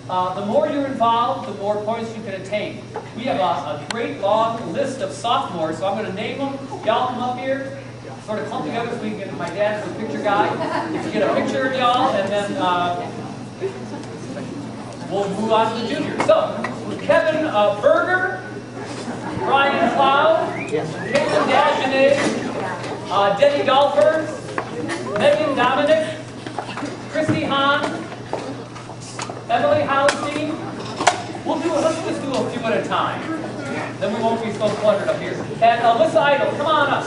The more you're involved, the more points you can attain. We have a great long list of sophomores, so I'm going to name them. Y'all come up here, sort of clump together so we can get my dad's the picture guy. If you get a picture of y'all, and then we'll move on to the juniors. So, Kevin Berger, Brian Cloud, Caitlin Dagenet, Denny Golfers, Megan Dominic, Christy Hahn, Emily Hollenstein. Let's just do a few at a time. Then we won't be so cluttered up here. And Alyssa Idle, come on up.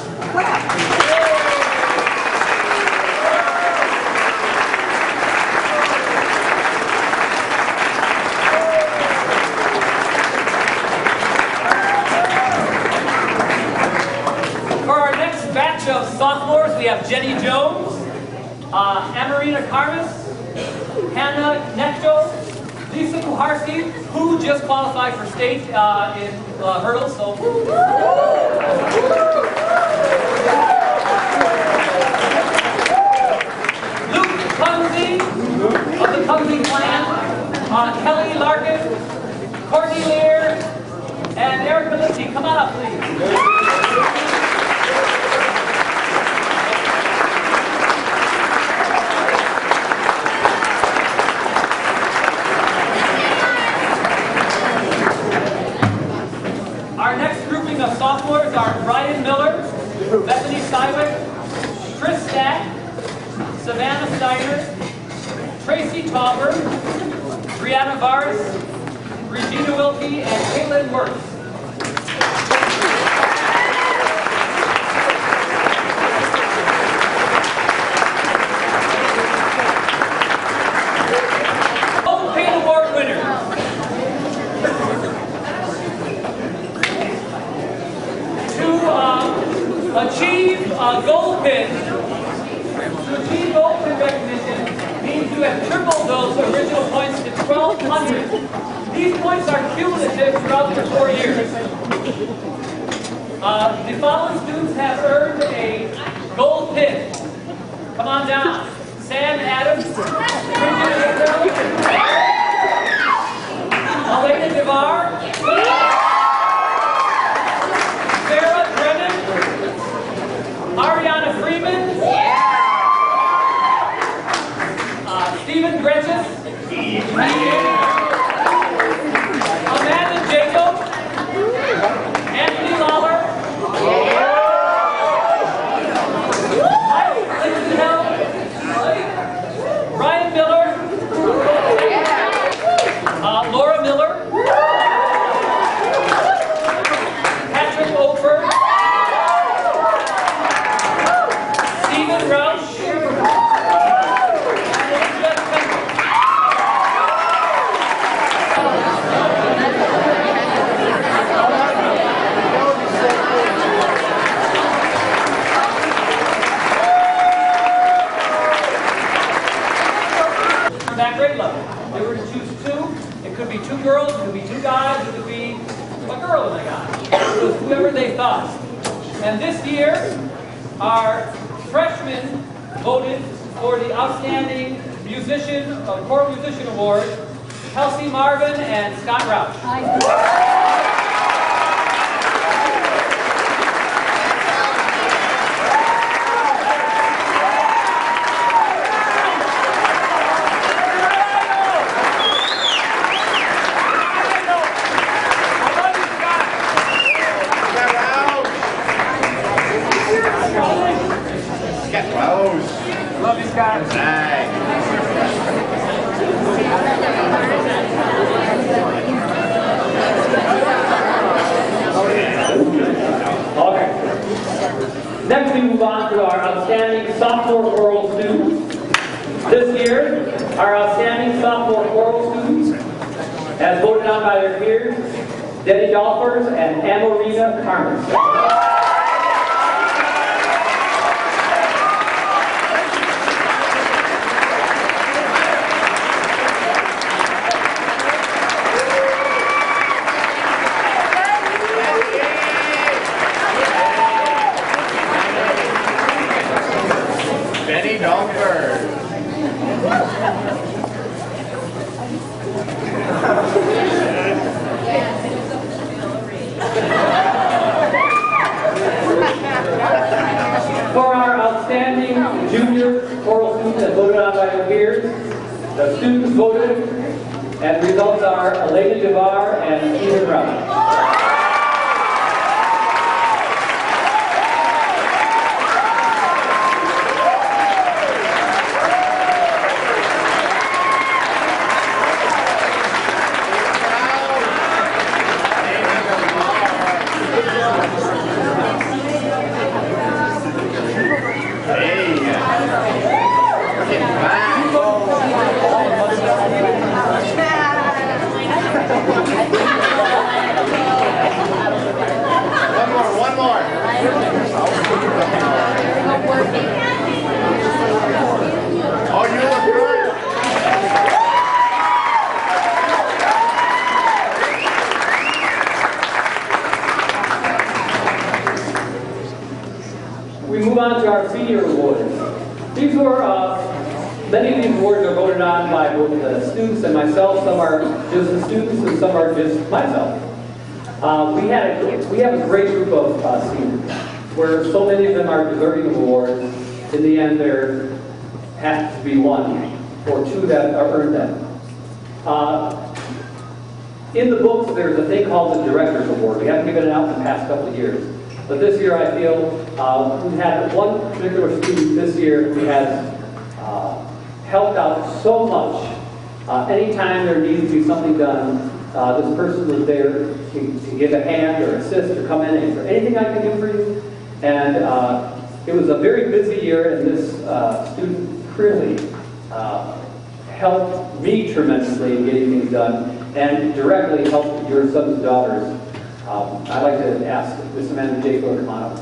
For our next batch of sophomores, we have Jenny Jones, Amarina Karmas, Hannah Nechto, Lisa Kuharski, who just qualified for state in hurdles. So, Luke Cumsey of the Cumsey clan, Kelly Larkin, Courtney Lear, and Eric Malinsky. Come on up, please. Of sophomores are Brian Miller, Bethany Sywick, Chris Stack, Savannah Steiner, Tracy Tauber, Brianna Varis, Regina Wilkie, and Caitlin Wirtz. Golden Paint Award winner. Achieve gold pin. To achieve gold pin recognition means you have tripled those original points to 1,200. These points are cumulative throughout the 4 years. The following students have earned a gold pin. Come on down. Sam Adams, Elena DeVar, Ariana Freeman, Stephen Gretches, Amanda Jacob, Anthony Lawler, Mike Lichtenheld, Ryan Miller, Laura Miller, Patrick Ofer, Roush, that grade level. They were to choose two. It could be 2 girls, it could be 2 guys, it could be a girl and a guy. It was whoever they thought. And this year, our freshmen voted for the Outstanding Musician, Choral Musician Award, Kelsey Marvin and Scott Roush. Love you, Scott. Okay. Next we move on to our outstanding sophomore choral students. This year, our outstanding sophomore choral students, as voted on by their peers, Debbie Golfers and Amarina Karmas. Benny Golfers. results are Elena Devar and Peter Brown. We move on to our senior awards. These were, many of these awards are voted on by both the students and myself. Some are just the students and some are just myself. We have a great group of seniors, where so many of them are deserving of awards. In the end, there has to be one or two that are earned them. In the books, there's a thing called the Director's Award. We haven't given it out in the past couple of years. But this year, I feel we had one particular student this year who has helped out so much. Anytime there needed to be something done, this person was there to give a hand or assist or come in and say, anything I can do for you? And it was a very busy year, and this student really helped me tremendously in getting things done and directly helped your sons and daughters. I'd like to ask Miss Amanda J. to come on up.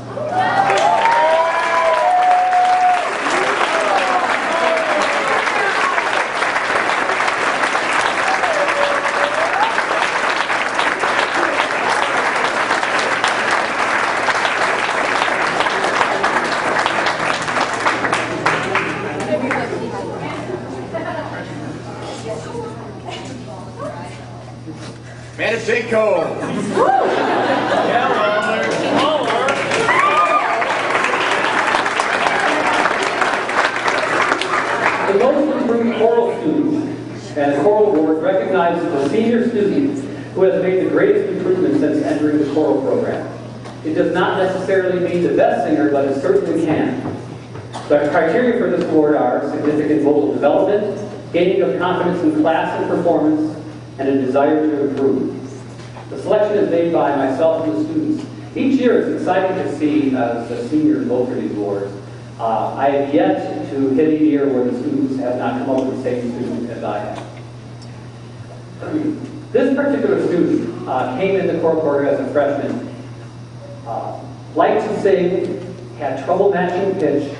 Amanda J. Cole. The most improved choral student and choral award recognizes the senior student who has made the greatest improvement since entering the choral program. It does not necessarily mean the best singer, but it certainly can. The criteria for this award are significant vocal development, gaining of confidence in class and performance, and a desire to improve. The selection is made by myself and the students. Each year it's exciting to see the seniors vote for these awards. I have yet to hit a year where the students have not come up with the same student as I have. This particular student came in the choral program as a freshman, liked to sing, had trouble matching pitch,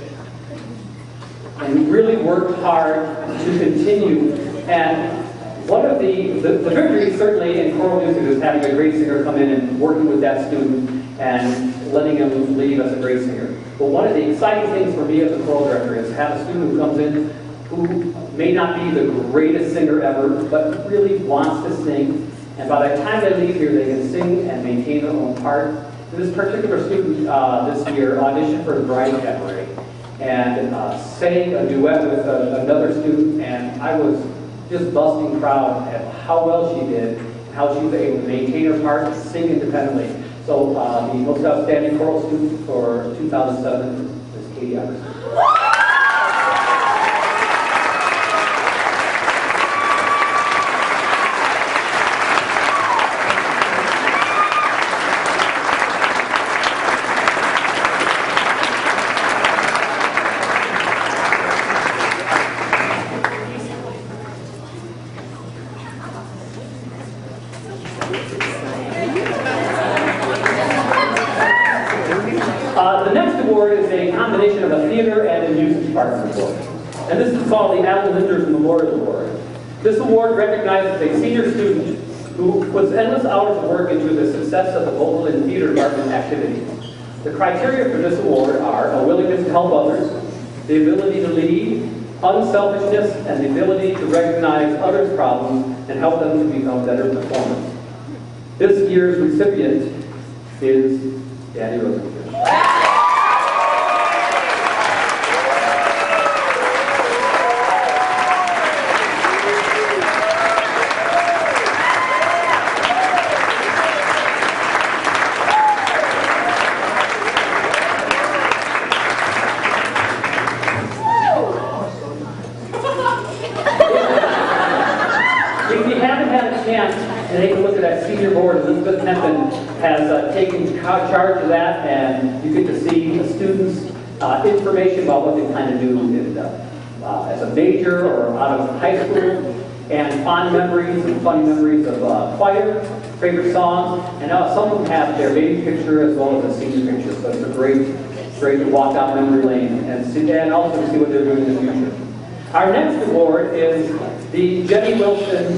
and really worked hard to continue. And one of the victories certainly in choral music is having a great singer come in and working with that student and letting him leave as a great singer. But one of the exciting things for me as a choral director is to have a student who comes in who may not be the greatest singer ever, but really wants to sing. And by the time they leave here, they can sing and maintain their own part. This particular student this year auditioned for the Bride Cabaret and sang a duet with another student, and I was just busting proud at how well she did, how she was able to maintain her part and sing independently. So the most outstanding choral student for 2007 is Katie Iverson. The next award is a combination of a theater and a music department award. And this is called the Alan Linders Memorial Award. This award recognizes a senior student who puts endless hours of work into the success of the vocal and theater department activities. The criteria for this award are a willingness to help others, the ability to lead, unselfishness, and the ability to recognize others' problems and help them to become better performers. This year's recipient is Danny Rosenfield. If you haven't had a chance to take a look at that senior board, Elizabeth Kempen has taken charge of that, and you get to see the students' information about what they plan to do as a major or out of high school, and fond memories and funny memories of choir, favorite songs, and some of them have their baby picture as well as a senior picture, so it's a great to walk down memory lane and also to see what they're doing in the future. Our next award is the Jenny Wilson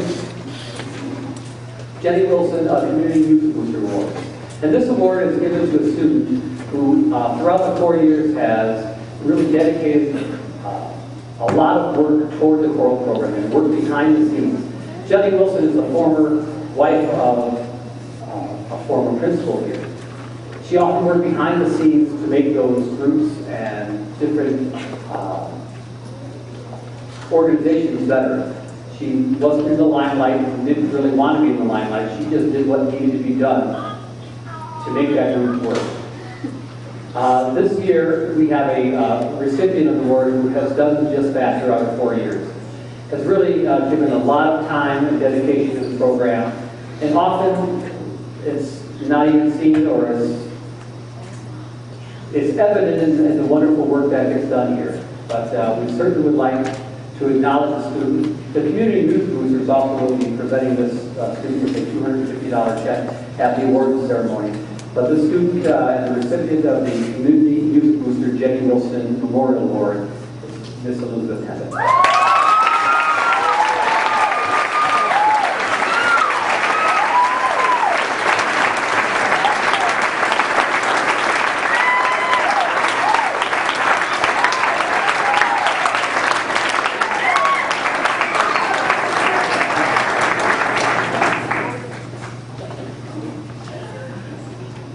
Community Youth Booster Award. And this award is given to a student who, throughout the 4 years, has really dedicated a lot of work toward the choral program and work behind the scenes. Jenny Wilson is the former wife of a former principal here. She often worked behind the scenes to make those groups and different organizations better. She wasn't in the limelight and didn't really want to be in the limelight. She just did what needed to be done to make that group work. This year, we have a recipient of the award who has done just that throughout the 4 years. Has really given a lot of time and dedication to the program, and often it's not even seen or is evident in the wonderful work that gets done here. But we certainly would like to acknowledge the student. The Community Youth Boosters also will be presenting this student with a $250 check at the awards ceremony. But the student and the recipient of the Community Youth Booster Jenny Wilson Memorial Award is Miss Elizabeth Kempen.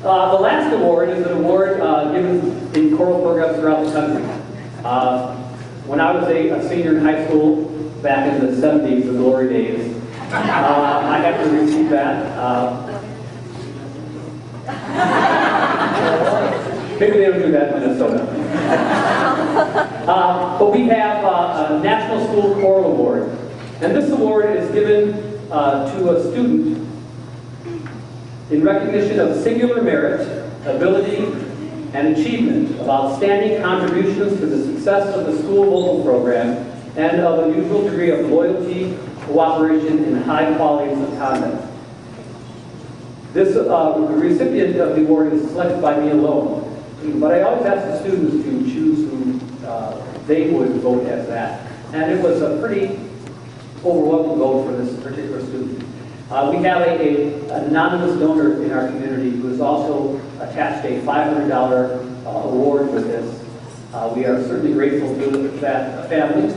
The last award is an award given in choral programs throughout the country. When I was a senior in high school back in the 70s, the glory days, I got to receive that. Maybe they don't do that in Minnesota. But we have a National School Choral Award. And this award is given to a student in recognition of singular merit, ability, and achievement of outstanding contributions to the success of the school vocal program and of a usual degree of loyalty, cooperation, and high qualities of conduct. This, the recipient of the award is selected by me alone, but I always ask the students to choose who they would vote as that. And it was a pretty overwhelming vote for this particular student. We have an anonymous donor in our community who has also attached a $500 award with this. We are certainly grateful to that family.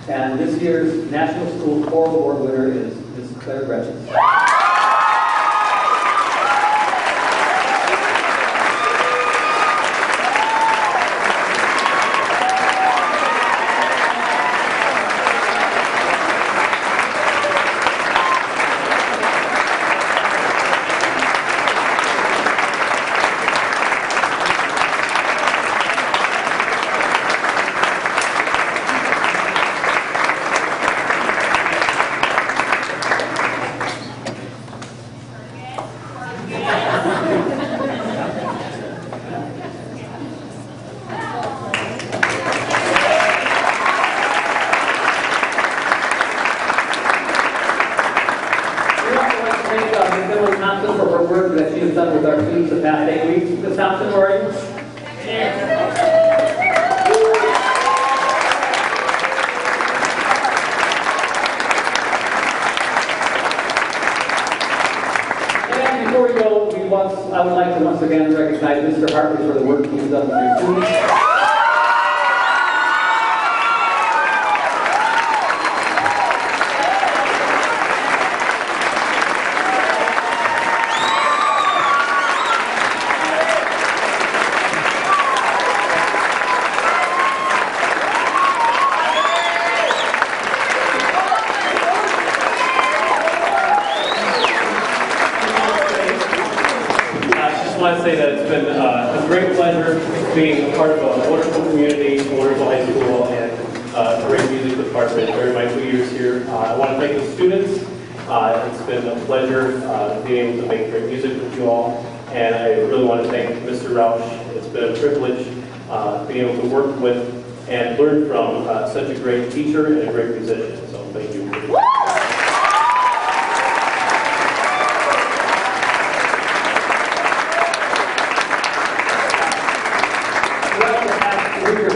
And this year's National School Choral Award winner is Ms. Claire Gretchen. For her work that she has done with our students the past 8 weeks. Ms. Thompson, where are you? And before we go, I would like to once again recognize Mr. Hartley for the work he's done with your students. I want to say that it's been a great pleasure being a part of a wonderful community, a wonderful high school, and great music department during my 2 years here. I want to thank the students. It's been a pleasure being able to make great music with you all. And I really want to thank Mr. Rausch. It's been a privilege being able to work with and learn from such a great teacher and a great musician. So thank you.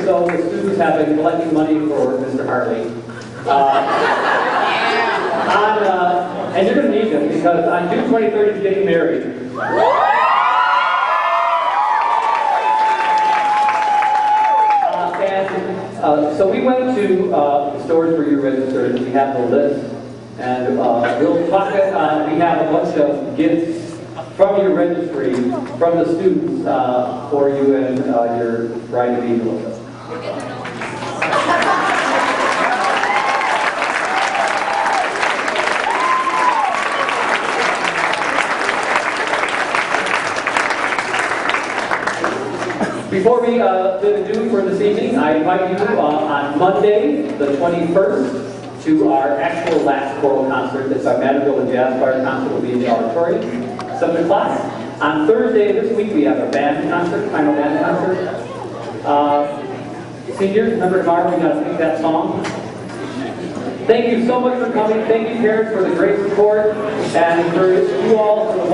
So the students have been collecting money for Mr. Hartley. And you're going to need them because on June 23rd he's getting married. So we went to the stores where you're registered and we have the list. And we'll talk, we have a bunch of gifts from your registry, from the students, for you and your bride-to-be, Melissa. Before we do for this evening, I invite you on Monday, the 21st, to our actual last choral concert. It's our Madrigal and Jazz Choir concert. Will be in the auditorium, 7 o'clock. On Thursday this week, we have a band concert, final band concert. Seniors, remember tomorrow we got to sing that song. Thank you so much for coming. Thank you, parents, for the great support, and for you all for